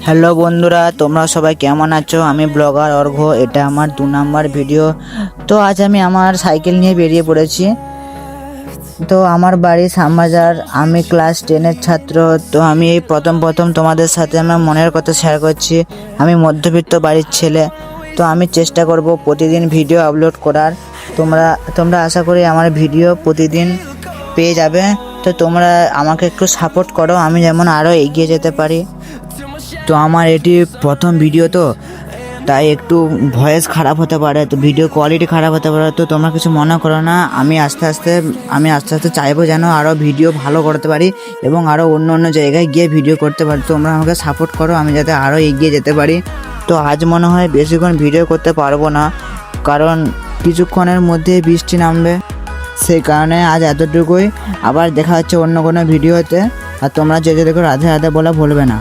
Hello বন্ধুরা, তোমরা সবাই কেমন আছো? আমি ব্লগার অর্ঘ। এটা আমার 2 নম্বর ভিডিও। তো আজ আমি আমার সাইকেল নিয়ে বেরিয়ে পড়েছি। তো আমার বাড়ি শ্যামবাজার, আমি ক্লাস 10-এর ছাত্র। তো আমি এই প্রথম তোমাদের সাথে আমার মনের কথা শেয়ার করছি। আমি মধ্যবিত্ত বাড়ির ছেলে। তো আমি চেষ্টা করব প্রতিদিন ভিডিও আপলোড করার। তোমরা আশা করি আমার ভিডিও প্রতিদিন পেয়ে যাবে। তো তোমরা আমাকে একটু সাপোর্ট করো, আমি যেমন আরও এগিয়ে যেতে পারি। তো আমার এটি প্রথম ভিডিও, তো তাই একটু ভয়েস খারাপ হতে পারে, তো ভিডিও কোয়ালিটি খারাপ হতে পারে। তো তোমরা কিছু মনে করো না। আমি আস্তে আস্তে চাইবো যেন আরও ভিডিও ভালো করতে পারি এবং আরও অন্য জায়গায় গিয়ে ভিডিও করতে পারি। তোমরা আমাকে সাপোর্ট করো, আমি যাতে আরও এগিয়ে যেতে পারি। তো আজ মনে হয় বেশিক্ষণ ভিডিও করতে পারবো না, কারণ কিছুক্ষণের মধ্যে বৃষ্টি নামবে। সেই কারণে আজ এতটুকুই। আবার দেখা হচ্ছে অন্য কোনো ভিডিওতে। আর তোমরা যেতে দেখো রাধে রাধে বলা ভুলবে না।